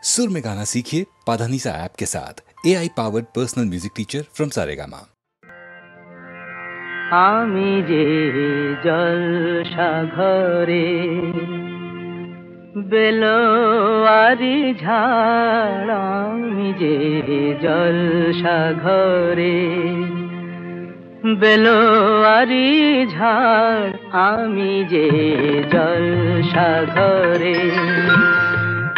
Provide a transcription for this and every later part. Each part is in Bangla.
सुर में गाना सीखिए पाधानीसा ऐप के साथ। AI powered personal music teacher from Saregama. আমি যে জলসা ঘরে বেলোয়ারি ঝাড়, আমি যে জলসা ঘরে বেলোয়ারি ঝাড়, আমি যে জলসা ঘরে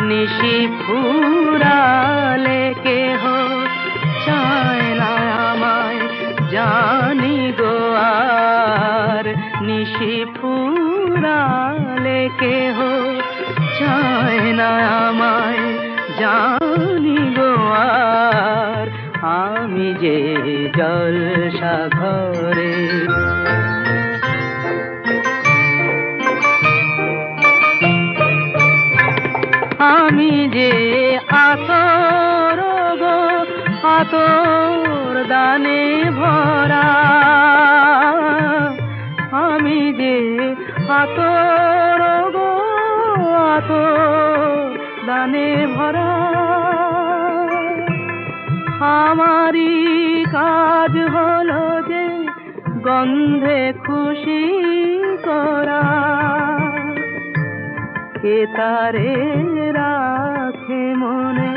নিশি ফুরালে কেহ চায় না আমায়, জানি গো আর নিশি ফুরালে কেহ চায় না আমায়, জানি গো আর আমি যে জলসা ঘরে। আমি যে আতর গো আতর দানে ভরা, আমি যে আতর গো আতর দানে ভরা, আমারই কাজ হলো যে গন্ধে খুশি করা, কে তারে রাখে মনে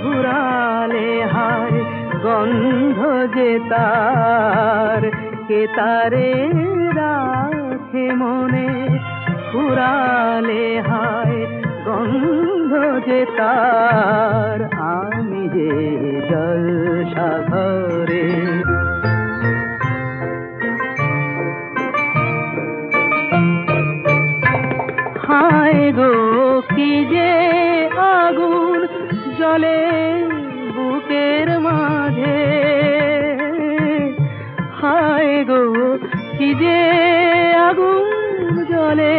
ঘুরালে হায় গন্ধ যে তার, কে তারে রাখে মনে ঘুরালে হায় গন্ধ যে তার, আমি যে জলসা ঘরে। হায় গো কি যে আগুন জ্বলে বুকের মাঝে, হায় গো কি যে আগুন জ্বলে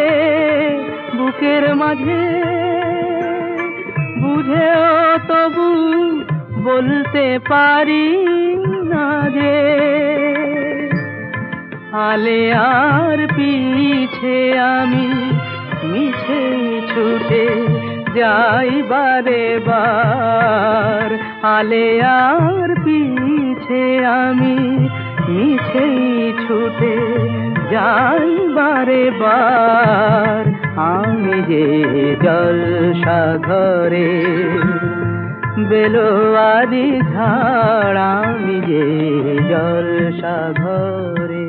বুকের মাঝে, বুঝেও তবু বলতে পারি না যে, আলে আর পিছে আমি মিছে ছুটে যাই বারে বার, আলে আর পিছে আমি মিছে ছুটে যাই বারে বার, আমি যে জলসা ঘরে বেলোয়ারি ঝাড়, আমি যে জলসা ঘরে।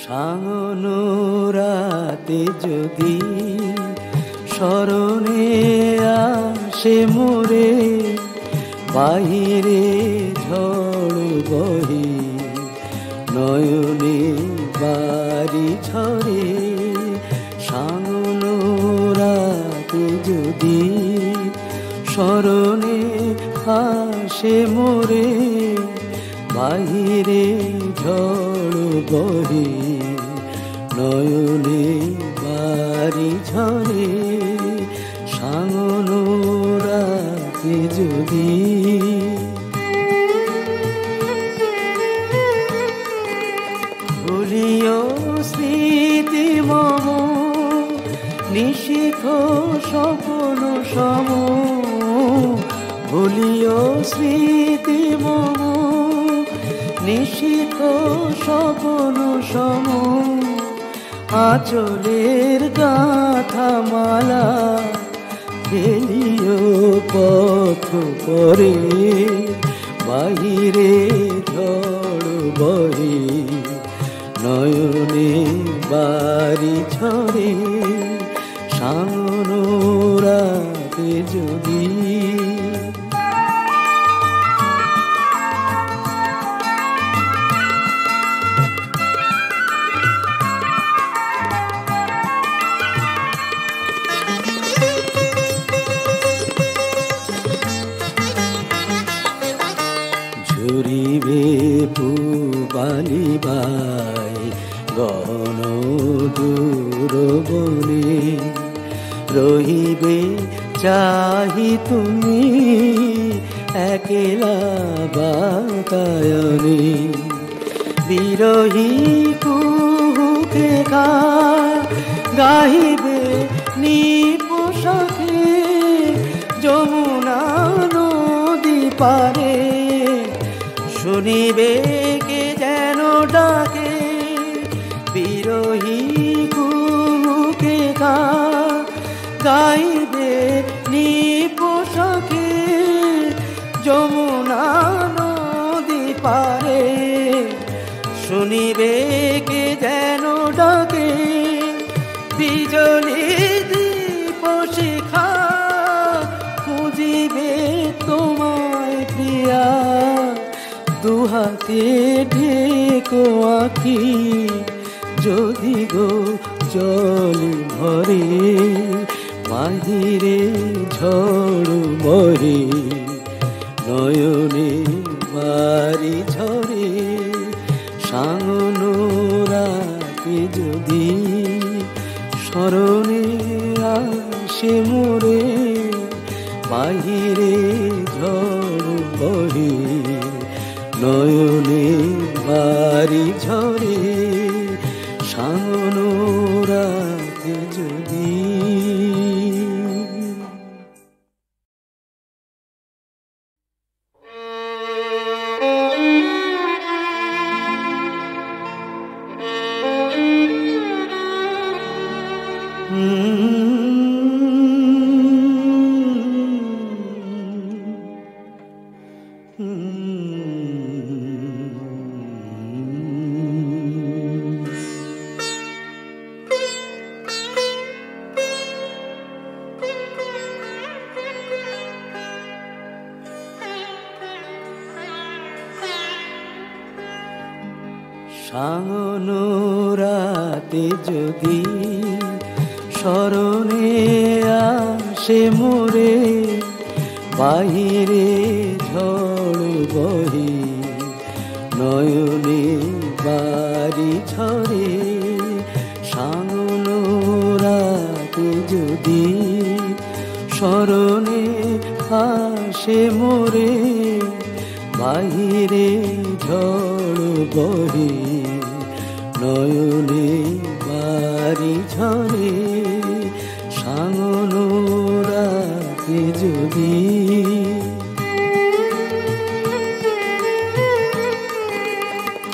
সাঙ্গনো রাতে যদি স্মরণে আসে মোরে, বাহিরে ঝড় বহে নয়নে বাড়ি ঝরে, সাঙ্গনো রাতে যদি স্মরণে আসে মোরে, বাহিরে ঝড় বহে নয়নে বাড়ি ঝরে, সাঙ্গনো রাতে যদি ভুলিও স্মৃতি মম নিশিথ স্বপ্ন সম, ভুলিও স্মৃতি মম নিশিথ স্বপ্ন সম, আঁচলের গাথা মালা ফেলিও পথ পরে, বাহিরে ঝড় বহে নয়নে বাড়ি ঝরে, সাঙ্গনো রাতে যদি গহন দূর বনে রহিবে চাহি তুমি একলা বাতায়নে বিরহী কুহুকে গাহিবে নিপোষাকে যমুনা নদী পারে শুনিবে কে যেন ডাকে বিরহী কুহুকে গাইবে নিপোষাকে যমুনা নদী পারে শুনিবে কে যেন ডাকে বিজলি দীপ শিখা খুঁজিবে তোমায় প্রিয়া দুহাতে ঢেকো আঁখি যদি গো জল ভরে বাহিরে ঝড় মরে নয়নে বাড়ি ঝরে সাঙনোরাকে যদি স্মরণে আসে মোরে বাহিরে ঝড় বহে নয়নে বাড়ি ঝরে সাঙনোরাকে যদি সাঙনোরাতে যদি স্মরণে আসে মোরে বাহিরে ঝড় বহে নয়নে বাড়ি ঝরে সাঙনোরাতে যদি স্মরণে আসে মোরে বাহিরে ঝড় বহে নয়নে বাড়ি ঝরে সাঙনোরাতে যদি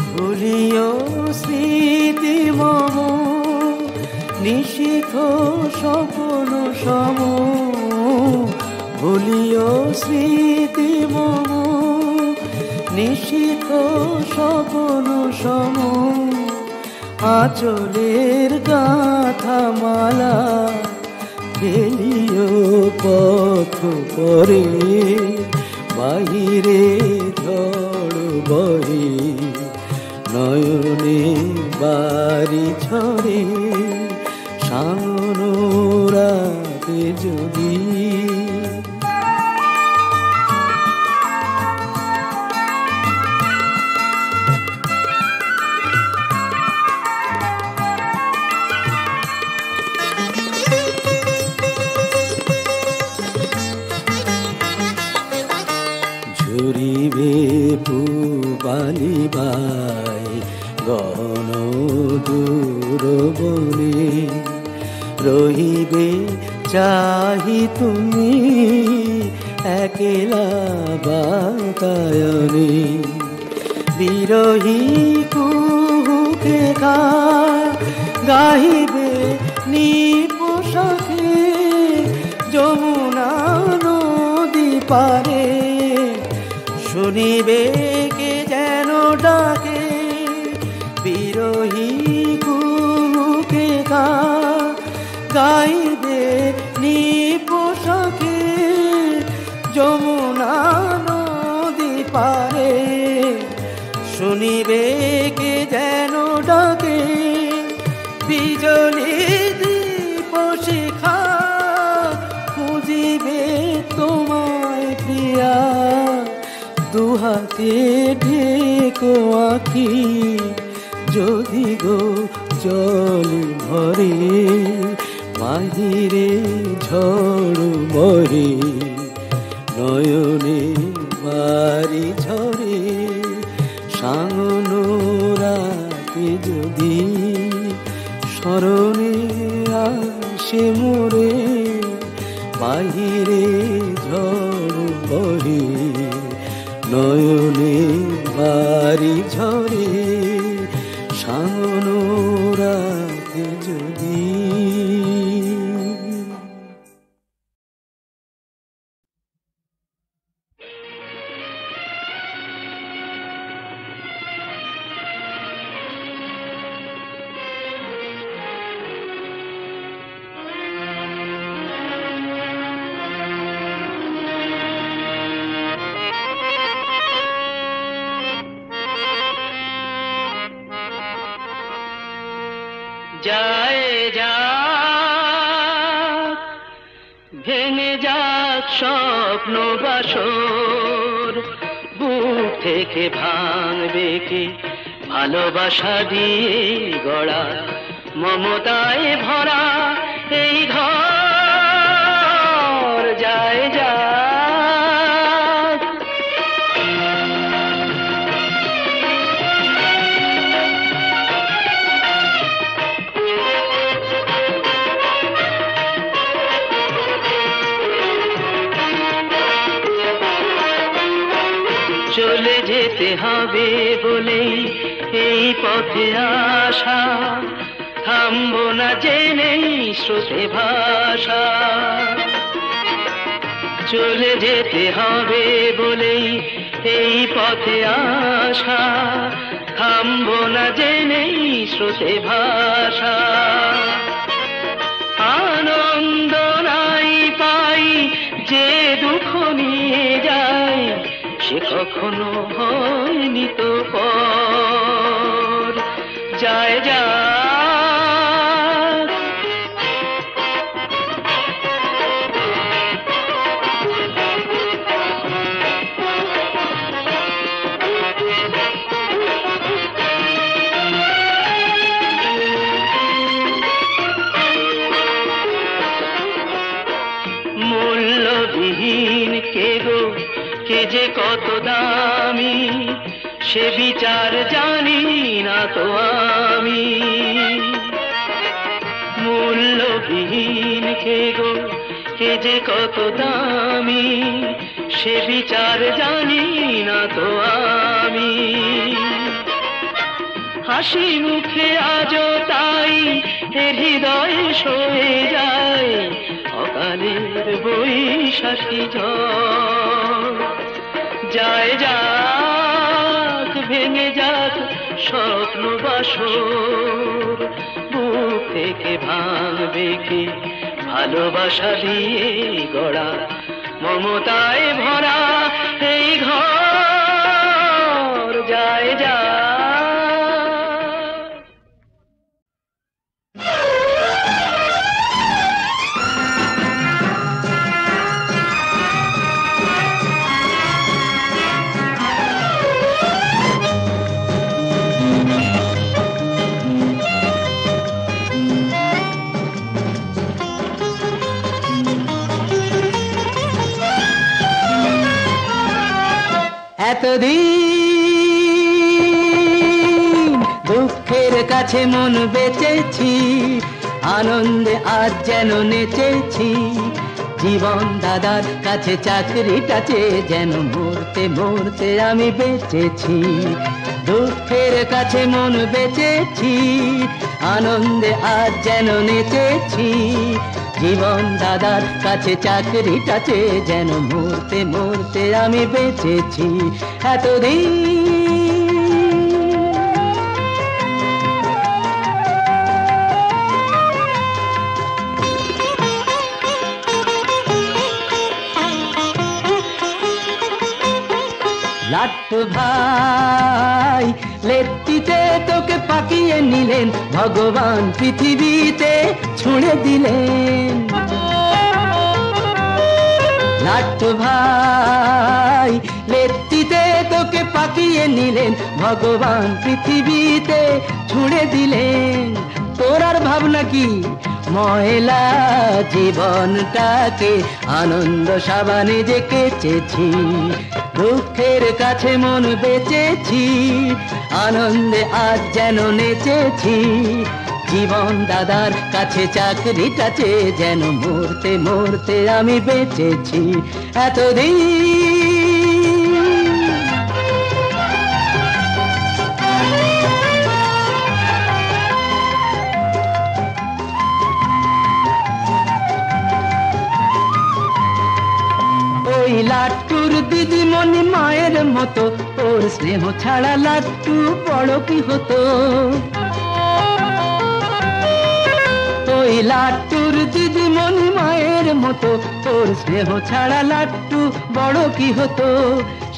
ভুলিও স্মৃতি মম নিশিথ স্বপ্ন সম ভুলিও স্মৃতি মম নিশিথ স্বপ্ন সম আঁচলের গাথা মালা ফেলিও পথ পরে বাহিরে ঝড় বহে নয়নে বাড়ি ঝরে সাঙনোরাতে যদি ঝরিবে পুবালি বাই গহন দূর বনে রহিবে চাহি তুমি একলা বাতায়নে বিরহী কুহুকে গাহিবে নিপোষাকে যমুনা নদী পারে শুনিবে কে যেন ডাকে বিরহী কুহুকে গাইবে নিপোষাকে যমুনা নদী পারে শুনিবে কে যেন ডাকে বিজলি দীপ শিখা খুঁজিবে তোমায় প্রিয়া দুহাতে ঢেকো আঁখি যদি গো জল ভরে বাহিরে ঝড় মরে নয়নে বাড়ি ঝরে সাঙ্গন রাতে যদি স্মরণে আসে মোরে বাহিরে ঝড় বহে নয়নে বাড়ি ঝরে সাঙ্গন রাতে যদি। যায় যাক ভেঙে যাক স্বপ্ন বাসর বুক থেকে ভাঙবে কি ভালোবাসা দিয়ে গড়া মমতায় ভরা এই ঘর। যায় যাক চলে যেতে হবে বলেই এই পথে আসা থামবো না জেনেই স্রোতে ভাষা। চলে যেতে হবে বলেই এই পথে আসা থামবো না জেনেই স্রোতে ভাষা। আনন্দ নাই পাই যে দুঃখ নিয়ে যায় সে কখনো হয়নি তো পর। যায় যাক মূল্যবিহীন কে গো কে যে কত দামি সে বিচার জানি না তো আমি। মূল্যবিহীন কে গো কে যে কত দামি সে বিচার জানি না তো আমি। হাসি মুখে আজও তাই এর হৃদয়ে সয়ে যায় অকালের বৈশাখী ঝড়। যায় যাক ভেঙে যাক স্বপ্ন বাসর বুক থেকে ভাঙবে কি ভালোবাসা দিয়ে গড়া মমতায় ভরা এই ঘর। যায় যাক এতদিন দুঃখের কাছে মন বেচেছি আনন্দে আজ যেন নেচেছি। জীবন দাদার কাছে চাকরিটা চেয়ে যেন মরতে মরতে আমি বেঁচেছি। দুঃখের কাছে মন বেচেছি আনন্দে আজ যেন নেচেছি। জীবন দাদার কাছে চাকরিটা চেয়ে যেন মরতে মরতে আমি বেঁচেছি এতদিন। লাট্টু ভাই লেট্টিতে তোকে পাকিয়ে নিলেন ভগবান পৃথিবীতে ছুঁড়ে দিলেন। লাট্টু ভাই লেট্টিতে তোকে পাকিয়ে নিলেন ভগবান পৃথিবীতে ছুড়ে দিলেন। তোর আর ভাবনা কি, ময়লা জীবনটাকে আনন্দ সাবানে যে কেচেছি, দুঃখের কাছে মন বেচেছি, আনন্দে আজ যেন নেচেছি। জীবন দাদার কাছে চাকরিটা চেয়ে যেন মরতে মরতে আমি বেঁচেছি এতদিন। ওই লাট্টুর দিদিমণি মায়ের মতো, ওর স্নেহ ছাড়া লাট্টু বড় কি হতো। ওই লাট্টুর দিদিমণি মায়ের মতো, ওর স্নেহ ছাড়া লাট্টু বড় কি হতো।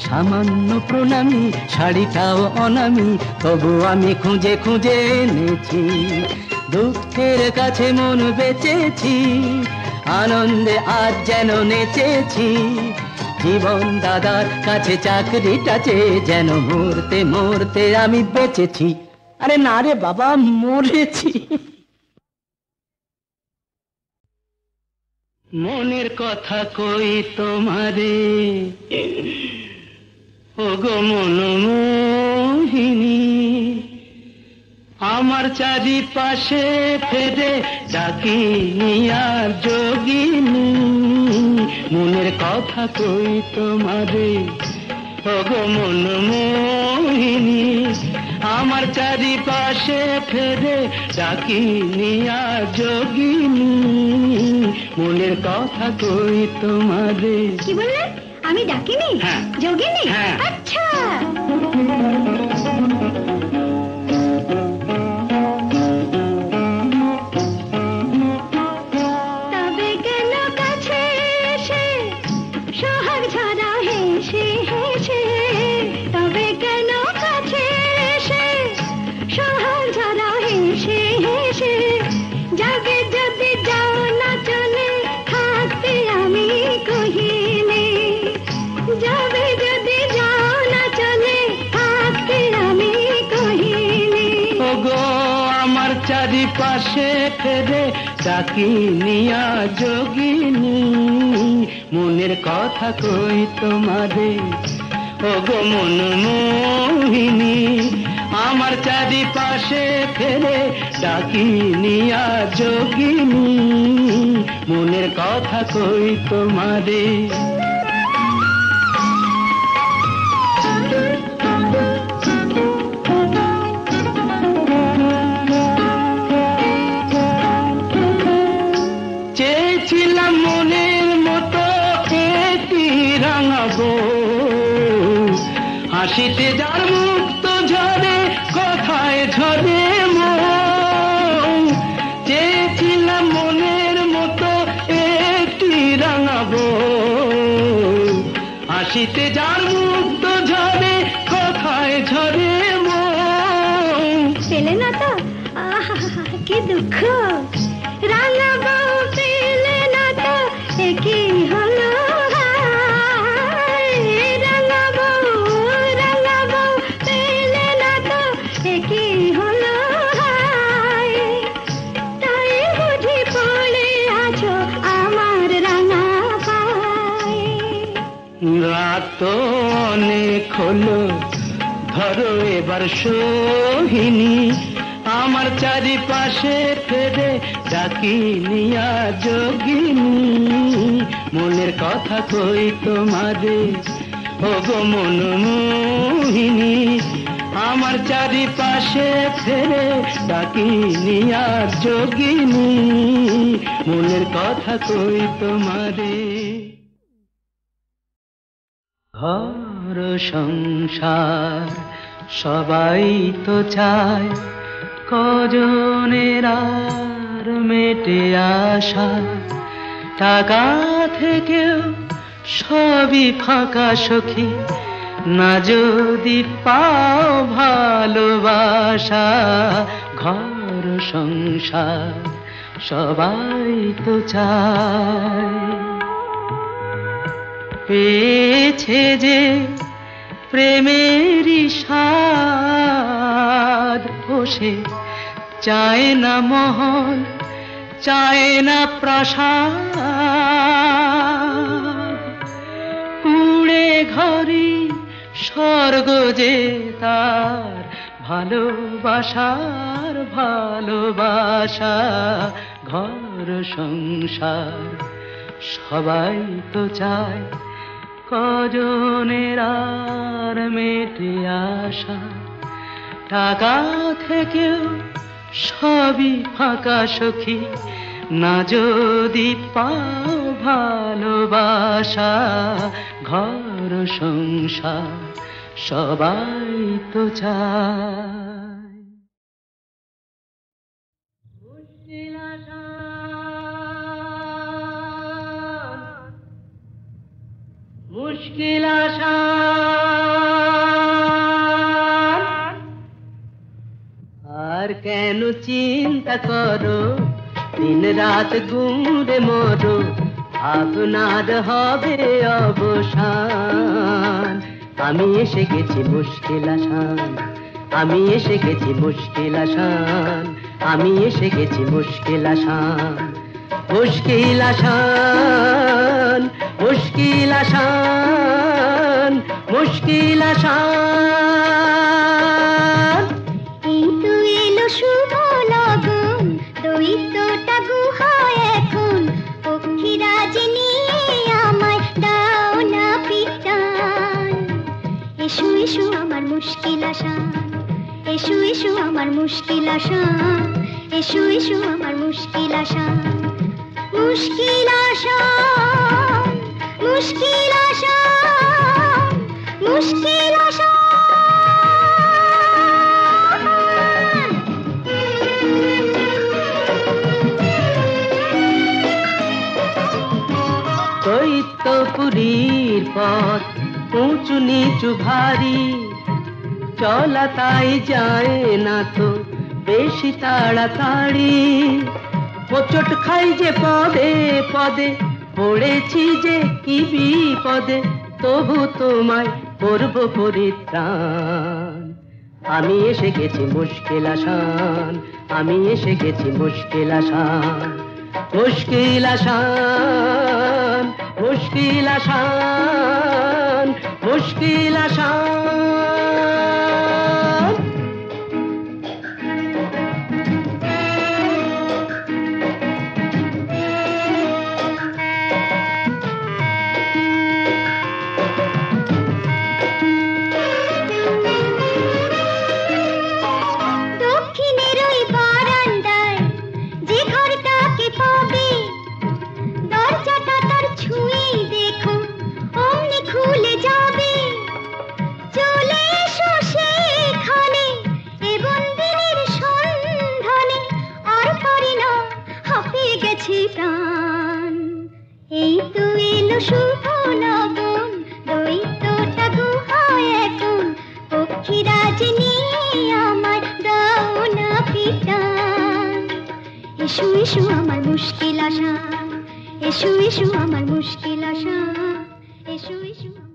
সামান্য প্রণামী শাড়িটাও অনামি, তবু আমি খুঁজে খুঁজে এনেছি। দুঃখের কাছে মন বেচেছি, আনন্দে আজ যেন নেচেছি। জীবন দাদার কাছে চাকরিটা চেয়ে যেন মরতে মরতে আমি বেঁচেছি। আরে না রে বাবা, মরেছি। মনের কথা কই তোমারে ওগো মনমোহিনী, আমার চারিপাশে ফেরে ডাকি আর যোগিনী। মনের কথা কই তোমারে ওগো মনমোহিনী, আমার চারিপাশে ফেরে ডাকি আর যোগিনী। মনের কথা কই তোমারে। কি বললেন? আমি ডাকিনি? হ্যাঁ। যোগিনী? হ্যাঁ। আচ্ছা। তবে কেন কাছে এসে সোহাগ ঝরা হেসে হেসে, তবে কেন কাছে এসে সোহাগ ঝরা হেসে হেসে, যাবে যদি যাও না চলে থাকতে আমি কহিনে, যাবে যদি যাও না চলে থাকতে আমি কহিনে। ওগো আমার চারিপাশে ফেরে ডাকি নিয়া যোগিনী, মনের কথা কই তোমারে ওগো মনমোহিনী। আমার চারিপাশে ফেরে ডাকি নিয়া যোগিনী, মনের কথা কই তোমারে। চেয়েছিলাম মনের মতো একটি রাঙাবো, হাসিতে যার মুক্ত ঝরে কথায় ঝরে মন। চেয়েছিলাম মনের মতো একটি রাঙাবো, হাসিতে যার মুক্ত ঝরে কথায় ঝরে মন। পেলে না তো? আহা কি দুঃখ, রাঙাবো পেলে না তো কি হলো। রাঙাবো রাঙাবো পেলে না তো কি হলো। তাই বুঝি পড়ে আছো আমার রাঙা পায়ে। রাত তো অনেক হলো, ধরো এবার সোহিনী, আমার চারিপাশে ফেরে ডাকি নিয়া যোগিনী। মনের কথা কই তোমারে ওগো মনমোহিনী, আমার চারিপাশে ফেরে ডাকি নিয়া যোগিনী। মনের কথা কই তোমারে। ঘর সংসার সবাই তো চায়, কজনের আর মেটে আশা। টাকা থেকেও সবই ফাঁকা সখী, না যদি পাও ভালোবাসা। ঘর সংসার সবাই তো চায়, পেয়েছে যে প্রেমেরই স্বাদ বসে চায় না মহল, চায় না প্রাসাদ, কুড়ে ঘরই স্বর্গ যে তার, ভালোবাসার ভালোবাসা, ঘর সংসার সবাই তো চায়, কজনের আর মেটে আশা, টাকা থেকেও সবই ফাঁকা সখী, না যদি পাও ভালোবাসা, ঘর সংসার সবাই তো চায়। মুশকিল আসান, মুশকিল আসান, আর কেন চিন্তা করো, দিন রাত গুঁড়ে মরো, আপনার হবে অবসান। আমি এসে গেছি মুশকিল আসান, আমি এসে গেছি মুশকিল আসান, আমি এসে গেছি মুশকিল আসান। মুশকিল আসান, মুশকিল আসান, মুশকিল আসান। এই তো এলো শুভ লগন, দৈত্যটা গুহায় এখন, পক্ষীরাজ নিয়ে আমায় দাও না পিটান। এসো এসো আমার মুশকিল আসান, এসো এসো আমার মুশকিল আসান, এসো এসো আমার মুশকিল আসান। মুশকিল আসান, মুশকিল আসান, মুশকিল আসান। দৈত্যপুরীর পথ উঁচু নিচু ভারী, চলা তাই যায় না তো বেশি তাড়াতাড়ি। হোঁচট খাই যে পদে পদে, পড়েছি যে কি বিপদে, তবু তোমায় করব পরিত্রাণ। আমি এসে গেছি মুশকিল আসান, আমি এসে গেছি মুশকিল আসান। মুশকিল আসান, মুশকিল আসান, মুশকিল আসান। দক্ষিণের ওই বারান্দায় যে ঘরটাকে পাবে, দরজাটা তার ছুঁয়েই দেখো অমনি খুলে যাবে। চলে এসো সেখানে এ বন্দিনীর সন্ধানে, আর পারি না হাঁপিয়ে গেছে প্রাণ। এই তো এলো শুভ লগন, দৈত্যটা গুহায় এখন, পক্ষীরাজ নিয়ে আমায় দাও না পিটান। এসো এসো আমার মুশকিল আসান, এসো এসো আমার মুশকিল আসান, এসো এসো আমার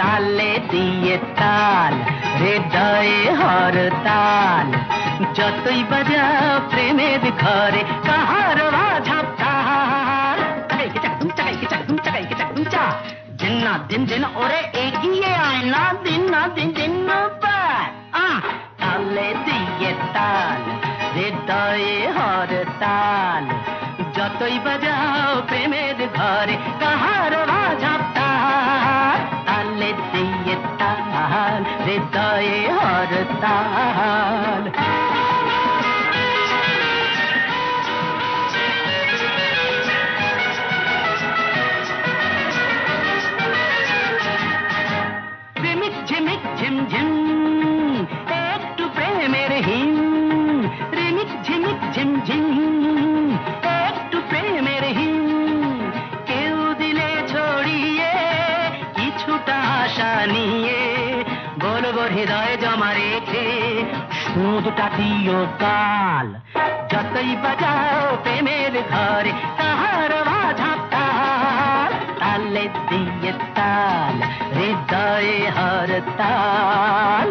তালে দিয়ে তাল, হৃদয়ে হরতাল, যতই বাজাও প্রেমের ঘরে, কাহার বাঝাপ তাল। দিন না দিন দিন ওরে এগিয়ে আয় না, দিন না দিন দিন পার। তালে দিয়ে তাল, হৃদয়ে হরতাল, যতই বাজাও প্রেমের ঘরে, কাহার বাঝাপ তাল। তালে দিয়ে তাল, হৃদয়ে হরতাল। ঝিমিক ঝিমিক ঝিমিক ঝিম একটু প্রেমের হিম কেউ দিলে ছড়িয়ে কিছুটা আশা নিয়ে বলবো হৃদয় জমা রেখে সুদটা দিও তাল যতই বাজাও প্রেমের ঘরে তাহার বাধা তাল তালে দিয়ে তাল হৃদয়ে হর তাল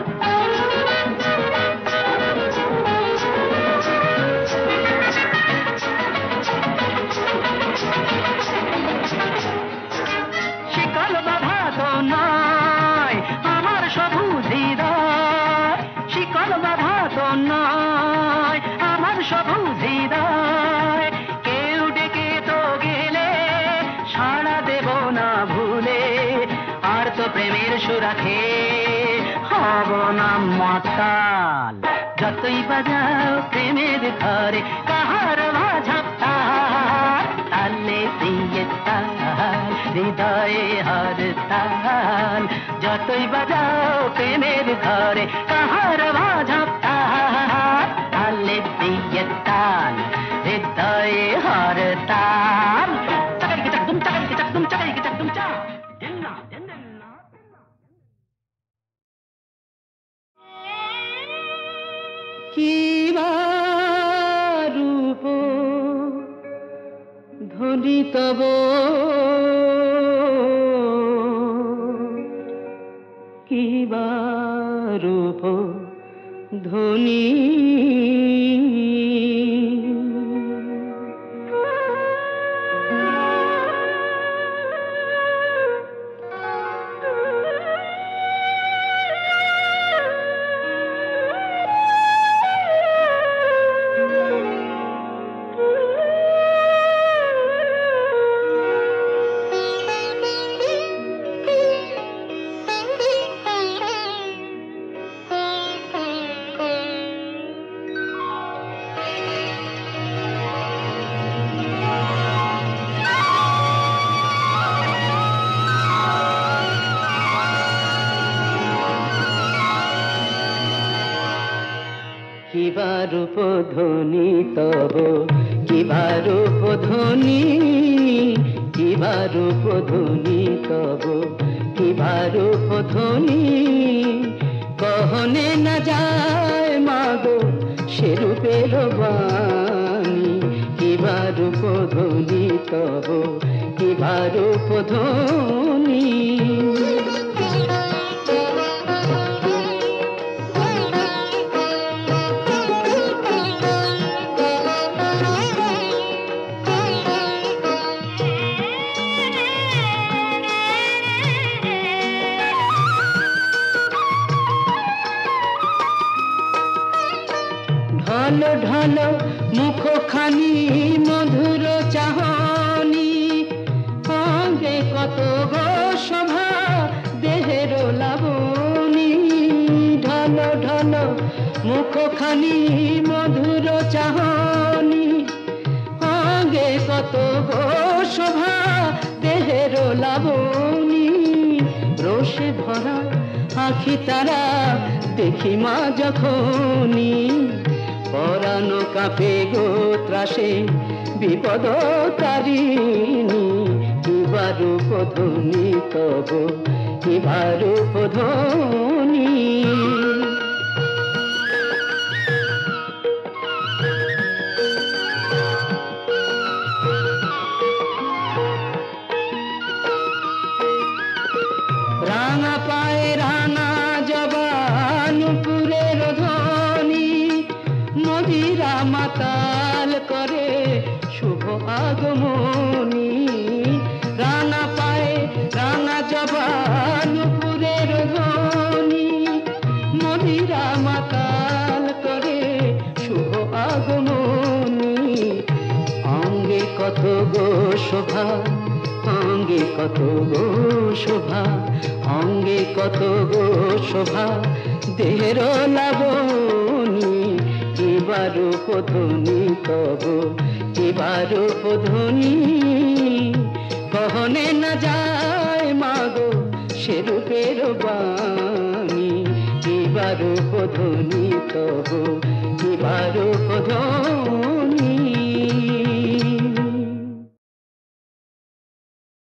শিকল বাধা তো নয় আমার সবুজ হৃদয় শিকল বাধা তো নয় আমার সবুজ হৃদয় কেউ ডেকে তো গেলে সাড়া দেব না ভুলে আর তো প্রেমের সুরাখে হব না মাতাল যতই বাজাও প্রেমের ঘরে কাহার বাজা তাল তালে দিয়ে তাল হৃদয়ে হর তাল যতই বাজাও প্রেমের ঘরে কাহার বাজা তাল তালে দিয়ে তাল হৃদয়ে হর তাল চাকাইকে চাকদুম চাকাইকে চাকদুম চাকাইকে চাকদুম চা দিল্লা দিল্লা কি রূপ ধ্বনি তব কি রূপ ধ্বনি রূপ ধ্বনি তব কিবা রূপ ধ্বনি কিবা রূপ ধ্বনি তব কিবা রূপ ধ্বনি কহনে না যায় মাগো সে রূপের বাণী কিবা রূপ ধ্বনি তব কিবা রূপ ধ্বনি ঢল ঢল মুখখানি মধুর চাহনি অঙ্গে কত গো শোভা দেহের লাবণী ঢল ঢল মুখখানি মধুর চাহনি অঙ্গে কত গো শোভা দেহের লাবণী রোষে ভরা আখি তারা দেখি মা যখনি পরানো কাঁপে গো ত্রাসে বিপদ তারিণী কিবা রূপ ধ্বনি তব কিবা রূপ ধ্বনি রাঙা পায়ে রাঙা জবানুপুরের ধ্বনি মদিরা মাতাল করে শুভ আগমনী রাঙা পায়ে রাঙা জবানুপুরের ধ্বনি মদিরা মাতাল করে শুভ আগমনী অঙ্গে কত গো শোভা অঙ্গে কত গো শোভা অঙ্গে কত গো শোভা দেহের লাবণী কিবা রূপ ধ্বনি তব কিবা রূপ ধ্বনি কহনে না যায় মাগো সে রূপের বাণী কিবা রূপ ধ্বনি তব কিবা রূপ ধ্বনি